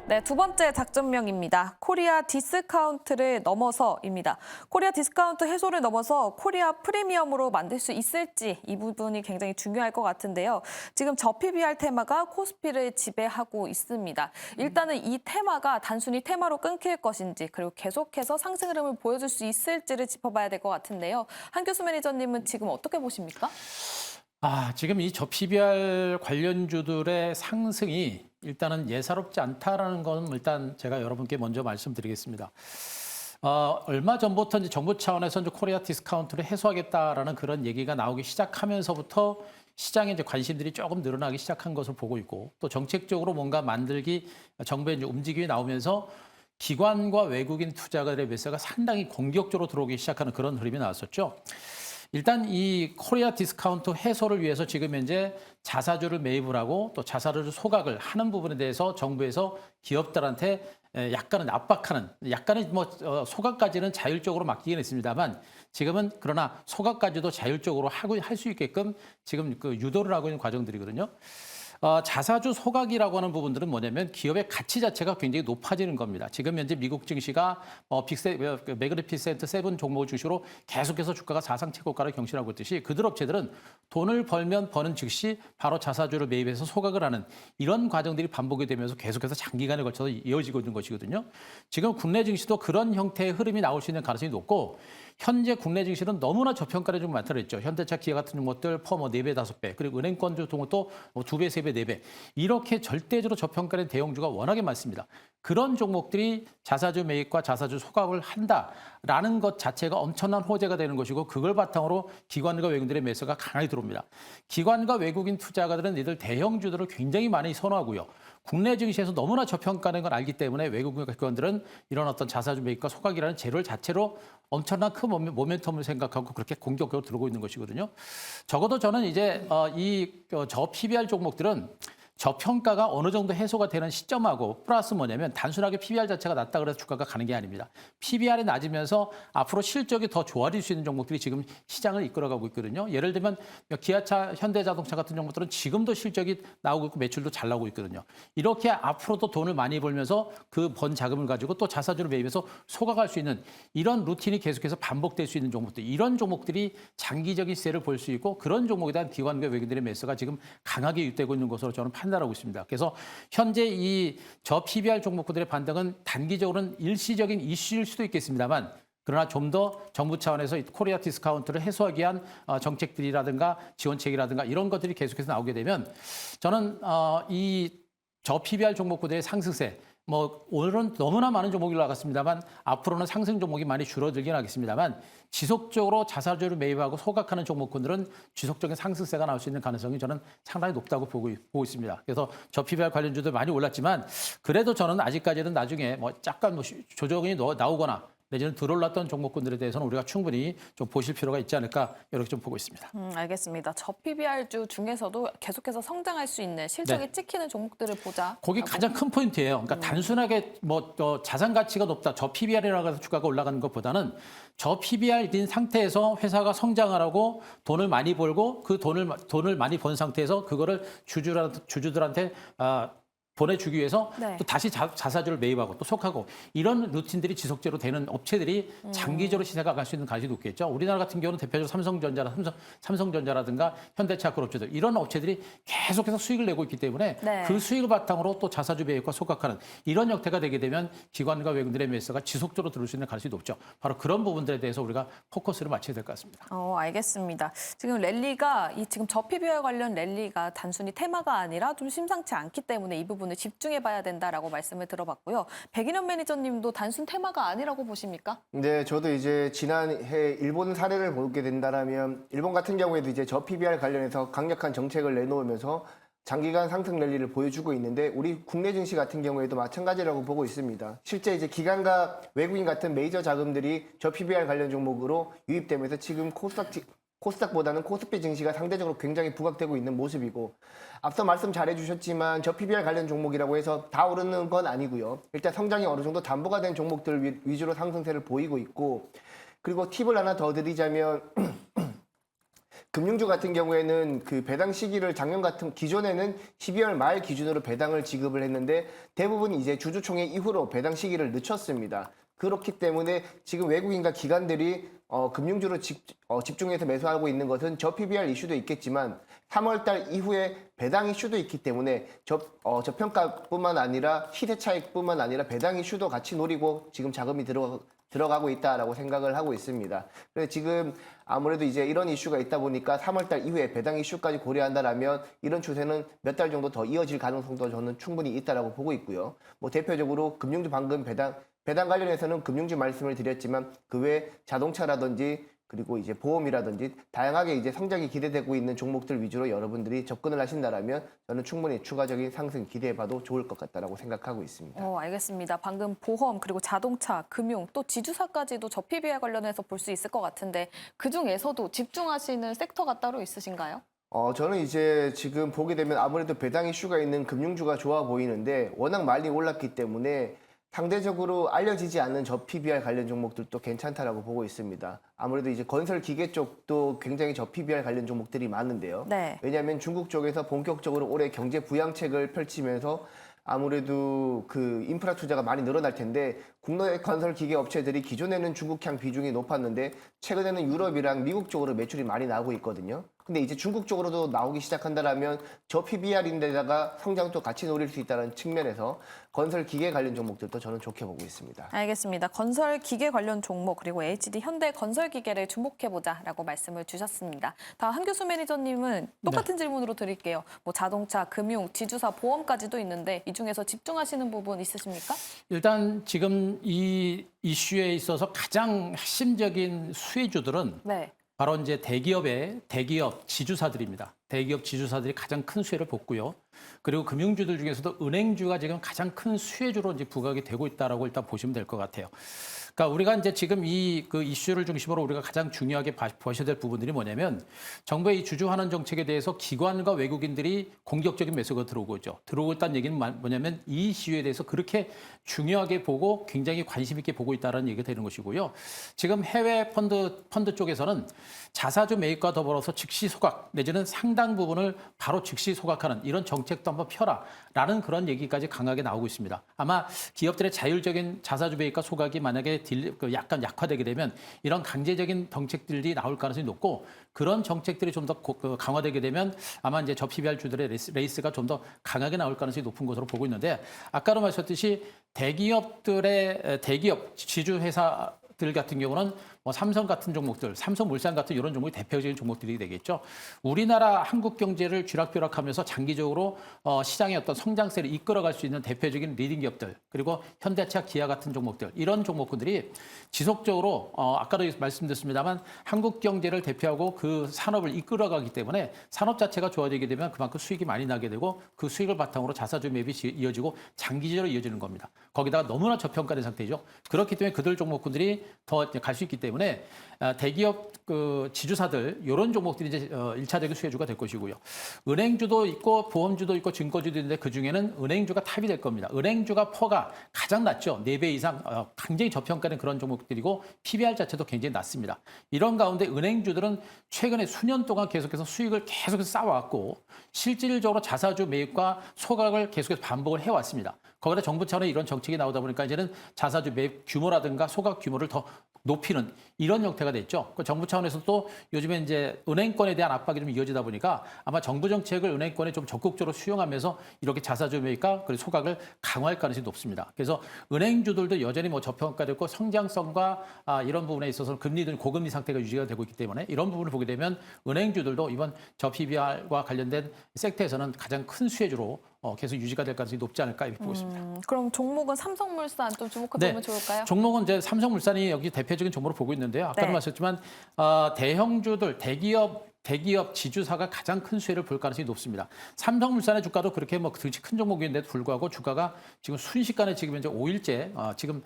네, 두 번째 작전명입니다. 코리아 디스카운트를 넘어서입니다. 코리아 디스카운트 해소를 넘어서 코리아 프리미엄으로 만들 수 있을지 이 부분이 굉장히 중요할 것 같은데요. 지금 저PBR 테마가 코스피를 지배하고 있습니다. 일단은 이 테마가 단순히 테마로 끊길 것인지 그리고 계속해서 상승 흐름을 보여줄 수 있을지를 짚어봐야 될 것 같은데요. 한교수 매니저님은 지금 어떻게 보십니까? 지금 이 저PBR 관련주들의 상승이 일단은 예사롭지 않다라는 건 일단 제가 여러분께 먼저 말씀드리겠습니다. 얼마 전부터 이제 정부 차원에서 이제 코리아 디스카운트를 해소하겠다라는 그런 얘기가 나오기 시작하면서부터 시장에 이제 관심들이 조금 늘어나기 시작한 것을 보고 있고 또 정책적으로 뭔가 만들기 정부의 이제 움직임이 나오면서 기관과 외국인 투자가들의 매수가 상당히 공격적으로 들어오기 시작하는 그런 흐름이 나왔었죠. 일단 이 코리아 디스카운트 해소를 위해서 지금 현재 자사주를 매입을 하고 또 자사주 소각을 하는 부분에 대해서 정부에서 기업들한테 약간은 압박하는 약간은 소각까지는 자율적으로 맡기긴 했습니다만 지금은 그러나 소각까지도 자율적으로 하고 할 수 있게끔 지금 그 유도를 하고 있는 과정들이거든요. 자사주 소각이라고 하는 부분들은 뭐냐면 기업의 가치 자체가 굉장히 높아지는 겁니다. 지금 현재 미국 증시가 매그니피센트 7 종목을 중심으로 계속해서 주가가 사상 최고가를 경신하고 있듯이 그들 업체들은 돈을 벌면 버는 즉시 바로 자사주를 매입해서 소각을 하는 이런 과정들이 반복이 되면서 계속해서 장기간에 걸쳐서 이어지고 있는 것이거든요. 지금 국내 증시도 그런 형태의 흐름이 나올 수 있는 가능성이 높고 현재 국내 증시는 너무나 저평가를 좀 많다고 했죠. 현대차, 기아 같은 것들 퍼뭐 4배, 5배, 그리고 은행권 같은 것도 2배, 3배, 4배. 이렇게 절대적으로 저평가된 대형주가 워낙에 많습니다. 그런 종목들이 자사주 매입과 자사주 소각을 한다라는 것 자체가 엄청난 호재가 되는 것이고 그걸 바탕으로 기관과 외국인들의 매수가 강하게 들어옵니다. 기관과 외국인 투자가들은 이들 대형주들을 굉장히 많이 선호하고요. 국내 증시에서 너무나 저평가된 걸 알기 때문에 외국인 기관들은 이런 어떤 자사주 매입과 소각이라는 재료를 자체로 엄청난 큰 모멘텀을 생각하고 그렇게 공격적으로 들어오고 있는 것이거든요. 적어도 저는 이제 저 PBR 종목들은 저평가가 어느 정도 해소가 되는 시점하고 플러스 뭐냐면 단순하게 PBR 자체가 낮다 그래서 주가가 가는 게 아닙니다. PBR이 낮으면서 앞으로 실적이 더 좋아질 수 있는 종목들이 지금 시장을 이끌어가고 있거든요. 예를 들면 기아차, 현대자동차 같은 종목들은 지금도 실적이 나오고 있고 매출도 잘 나오고 있거든요. 이렇게 앞으로도 돈을 많이 벌면서 그 번 자금을 가지고 또 자사주를 매입해서 소각할 수 있는 이런 루틴이 계속해서 반복될 수 있는 종목들 이런 종목들이 장기적인 시세를 볼 수 있고 그런 종목에 대한 기관과 외국인들의 매수가 지금 강하게 유입되고 있는 것으로 저는 판단하고 있습니다. 그래서 현재 이 저 PBR 종목들의 반등은 단기적으로는 일시적인 이슈일 수도 있겠습니다만 그러나 좀 더 정부 차원에서 코리아 디스카운트를 해소하기 위한 정책들이라든가 지원책이라든가 이런 것들이 계속해서 나오게 되면 저는 이 저 PBR 종목들의 상승세 오늘은 너무나 많은 종목이 올라갔습니다만 앞으로는 상승 종목이 많이 줄어들긴 하겠습니다만 지속적으로 자사주를 매입하고 소각하는 종목군들은 지속적인 상승세가 나올 수 있는 가능성이 저는 상당히 높다고 보고 있습니다. 그래서 저 PBR 관련주도 많이 올랐지만 그래도 저는 아직까지는 나중에 약간 조정이 나오거나 내지는 들어올랐던 종목군들에 대해서는 우리가 충분히 좀 보실 필요가 있지 않을까 이렇게 좀 보고 있습니다. 알겠습니다. 저 PBR주 중에서도 계속해서 성장할 수 있는 실적이 찍히는 종목들을 보자. 거기 가장 큰 포인트예요. 그러니까 단순하게 자산 가치가 높다, 저 PBR이라고 해서 주가가 올라가는 것보다는 저 PBR인 상태에서 회사가 성장하라고 돈을 많이 벌고 그 돈을 많이 번 상태에서 그거를 주주들한테 보내주기 위해서 또 다시 자사주를 매입하고 또 속하고 이런 루틴들이 지속적으로 되는 업체들이 장기적으로 시세가 갈 수 있는 가능성이 높겠죠. 우리나라 같은 경우는 대표적으로 삼성전자라든가 현대차 그런 업체들 이런 업체들이 계속해서 수익을 내고 있기 때문에 그 수익을 바탕으로 또 자사주 매입과 속각하는 이런 형태가 되게 되면 기관과 외국인들의 매수가 지속적으로 들어올 수 있는 가능성이 높죠. 바로 그런 부분들에 대해서 우리가 포커스를 맞춰야 될 것 같습니다. 알겠습니다. 지금 랠리가 지금 저 PBR 관련 랠리가 단순히 테마가 아니라 좀 심상치 않기 때문에 이 부분을 집중해봐야 된다라고 말씀을 들어봤고요. 백인현 매니저님도 단순 테마가 아니라고 보십니까? 네, 저도 이제 지난해 일본 사례를 보게 된다라면 일본 같은 경우에도 이제 저 PBR 관련해서 강력한 정책을 내놓으면서 장기간 상승 랠리를 보여주고 있는데 우리 국내 증시 같은 경우에도 마찬가지라고 보고 있습니다. 실제 이제 기관과 외국인 같은 메이저 자금들이 저 PBR 관련 종목으로 유입되면서 지금 코스닥보다는 코스피 증시가 상대적으로 굉장히 부각되고 있는 모습이고 앞서 말씀 잘해주셨지만 저 PBR 관련 종목이라고 해서 다 오르는 건 아니고요. 일단 성장이 어느 정도 담보가 된 종목들 위주로 상승세를 보이고 있고 그리고 팁을 하나 더 드리자면 금융주 같은 경우에는 그 배당 시기를 작년 같은 기존에는 12월 말 기준으로 배당을 지급을 했는데 대부분 이제 주주총회 이후로 배당 시기를 늦췄습니다. 그렇기 때문에 지금 외국인과 기관들이 금융주로 집중해서 매수하고 있는 것은 저PBR 이슈도 있겠지만 3월 달 이후에 배당 이슈도 있기 때문에 저평가뿐만 아니라 시세 차익뿐만 아니라 배당 이슈도 같이 노리고 지금 자금이 들어가고 있다라고 생각을 하고 있습니다. 그래서 지금 아무래도 이제 이런 이슈가 있다 보니까 3월 달 이후에 배당 이슈까지 고려한다라면 이런 추세는 몇 달 정도 더 이어질 가능성도 저는 충분히 있다라고 보고 있고요. 뭐 대표적으로 금융주 방금 배당 관련해서는 금융주 말씀을 드렸지만 그 외 자동차라든지 그리고 이제 보험이라든지 다양하게 이제 성장이 기대되고 있는 종목들 위주로 여러분들이 접근을 하신다라면 저는 충분히 추가적인 상승 기대해봐도 좋을 것 같다라고 생각하고 있습니다. 알겠습니다. 방금 보험 그리고 자동차, 금융 또 지주사까지도 저PBR 관련해서 볼 수 있을 것 같은데 그 중에서도 집중하시는 섹터가 따로 있으신가요? 저는 이제 지금 보게 되면 아무래도 배당 이슈가 있는 금융주가 좋아 보이는데 워낙 많이 올랐기 때문에 상대적으로 알려지지 않는 저PBR 관련 종목들도 괜찮다라고 보고 있습니다. 아무래도 이제 건설 기계 쪽도 굉장히 저PBR 관련 종목들이 많은데요. 네. 왜냐하면 중국 쪽에서 본격적으로 올해 경제 부양책을 펼치면서 아무래도 그 인프라 투자가 많이 늘어날 텐데 국내 건설 기계 업체들이 기존에는 중국향 비중이 높았는데 최근에는 유럽이랑 미국 쪽으로 매출이 많이 나오고 있거든요. 근데 이제 중국 쪽으로도 나오기 시작한다라면 저PBR인데다가 성장도 같이 노릴 수 있다는 측면에서 건설 기계 관련 종목들도 저는 좋게 보고 있습니다. 알겠습니다. 건설 기계 관련 종목 그리고 HD 현대 건설 기계를 주목해보자라고 말씀을 주셨습니다. 다음 한교수 매니저님은 똑같은 질문으로 드릴게요. 뭐 자동차, 금융, 지주사, 보험까지도 있는데 이 중에서 집중하시는 부분 있으십니까? 일단 지금 이 이슈에 있어서 가장 핵심적인 수혜주들은 네. 바로 이제 대기업 지주사들입니다. 대기업 지주사들이 가장 큰 수혜를 봤고요. 그리고 금융주들 중에서도 은행주가 지금 가장 큰 수혜주로 이제 부각이 되고 있다라고 일단 보시면 될 것 같아요. 그러니까 우리가 이제 지금 이 그 이슈를 중심으로 우리가 가장 중요하게 보셔야 될 부분들이 뭐냐면 정부의 이 주주환원 정책에 대해서 기관과 외국인들이 공격적인 매수가 들어오고 있죠. 들어오고 있다는 얘기는 뭐냐면 이 이슈에 대해서 그렇게 중요하게 보고 굉장히 관심 있게 보고 있다는 얘기가 되는 것이고요. 지금 해외 펀드 쪽에서는 자사주 매입과 더불어서 즉시 소각 내지는 상당 부분을 바로 즉시 소각하는 이런 정책도 한번 펴라라는 그런 얘기까지 강하게 나오고 있습니다. 아마 기업들의 자율적인 자사주 매입과 소각이 만약에 약간 약화되게 되면 이런 강제적인 정책들이 나올 가능성이 높고 그런 정책들이 좀 더 강화되게 되면 아마 이제 저PBR 주들의 레이스가 좀 더 강하게 나올 가능성이 높은 것으로 보고 있는데 아까도 말씀하셨듯이 대기업 지주회사들 같은 경우는 뭐 삼성 같은 종목들, 삼성물산 같은 이런 종목이 대표적인 종목들이 되겠죠. 우리나라 한국 경제를 쥐락펴락하면서 장기적으로 시장의 어떤 성장세를 이끌어갈 수 있는 대표적인 리딩 기업들, 그리고 현대차, 기아 같은 종목들, 이런 종목들이 지속적으로 아까도 말씀드렸습니다만 한국 경제를 대표하고 그 산업을 이끌어가기 때문에 산업 자체가 좋아지게 되면 그만큼 수익이 많이 나게 되고 그 수익을 바탕으로 자사주 매입이 이어지고 장기적으로 이어지는 겁니다. 거기다가 너무나 저평가된 상태죠. 그렇기 때문에 그들 종목군들이 더 갈 수 있기 때문에 대기업 그 지주사들 이런 종목들이 이제 1차적인 수혜주가 될 것이고요. 은행주도 있고 보험주도 있고 증권주도 있는데 그중에는 은행주가 탑이 될 겁니다. 은행주가 퍼가 가장 낮죠. 4배 이상 굉장히 저평가된 그런 종목들이고 PBR 자체도 굉장히 낮습니다. 이런 가운데 은행주들은 최근에 수년 동안 계속해서 수익을 계속해서 쌓아왔고 실질적으로 자사주 매입과 소각을 계속해서 반복을 해왔습니다. 거기다 정부 차원의 이런 정책이 나오다 보니까 이제는 자사주 매입 규모라든가 소각 규모를 더 높이는 이런 형태가 됐죠. 그 정부 차원에서 또 요즘에 이제 은행권에 대한 압박이 좀 이어지다 보니까 아마 정부 정책을 은행권에 좀 적극적으로 수용하면서 이렇게 자사주 매입과 그리고 소각을 강화할 가능성이 높습니다. 그래서 은행주들도 여전히 뭐 저평가됐고 성장성과 이런 부분에 있어서는 금리든 고금리 상태가 유지가 되고 있기 때문에 이런 부분을 보게 되면 은행주들도 이번 저PBR과 관련된 섹터에서는 가장 큰 수혜주로 계속 유지가 될 가능성이 높지 않을까 이렇게 보고 있습니다. 그럼 종목은 삼성물산 좀 주목해보면 좋을까요? 종목은 이제 삼성물산이 여기 대표적인 종목으로 보고 있는데요. 아까도 말씀했지만 대형주들, 대기업 지주사가 가장 큰 수혜를 볼 가능성이 높습니다. 삼성물산의 주가도 그렇게 뭐 덩치 큰 종목인데도 불구하고 주가가 지금 순식간에 지금 이제 5일째 지금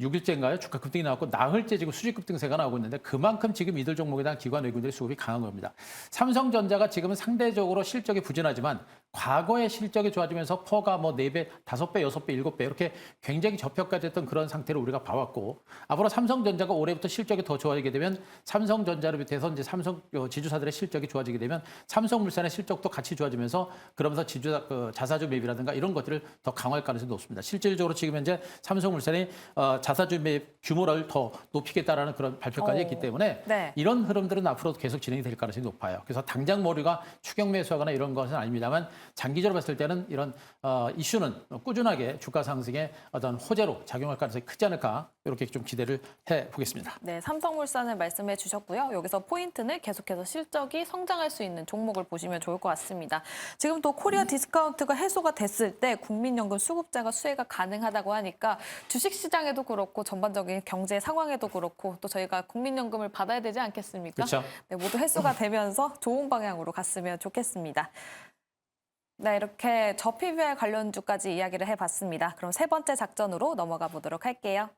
6일째인가요? 주가 급등이 나왔고 나흘째 지금 수직 급등세가 나오고 있는데 그만큼 지금 이들 종목에 대한 기관 외국인들의 수급이 강한 겁니다. 삼성전자가 지금은 상대적으로 실적이 부진하지만 과거의 실적이 좋아지면서 퍼가 뭐 4배, 5배, 6배, 7배 이렇게 굉장히 저평가됐던 그런 상태를 우리가 봐왔고 앞으로 삼성전자가 올해부터 실적이 더 좋아지게 되면 삼성전자를 비롯해서 이제 삼성 지주사들의 실적이 좋아지게 되면 삼성물산의 실적도 같이 좋아지면서 그러면서 자사주 매입이라든가 이런 것들을 더 강화할 가능성이 높습니다. 실질적으로 지금 현재 삼성물산이 자사주 매입 규모를 더 높이겠다라는 그런 발표까지 했기 때문에 네. 이런 흐름들은 앞으로 계속 진행이 될 가능성이 높아요. 그래서 당장 머리가 추경 매수하거나 이런 것은 아닙니다만 장기적으로 봤을 때는 이런 이슈는 꾸준하게 주가 상승의 어떤 호재로 작용할 가능성이 크지 않을까 이렇게 좀 기대를 해보겠습니다. 네, 삼성물산을 말씀해 주셨고요. 여기서 포인트는 계속해서 실적이 성장할 수 있는 종목을 보시면 좋을 것 같습니다. 지금 또 코리아 디스카운트가 해소가 됐을 때 국민연금 수급자가 수혜가 가능하다고 하니까 주식시장에도 그렇고 전반적인 경제 상황에도 그렇고 또 저희가 국민연금을 받아야 되지 않겠습니까? 그렇죠. 네, 모두 해소가 되면서 좋은 방향으로 갔으면 좋겠습니다. 네, 이렇게 저PBR 관련주까지 이야기를 해봤습니다. 그럼 세 번째 작전으로 넘어가 보도록 할게요.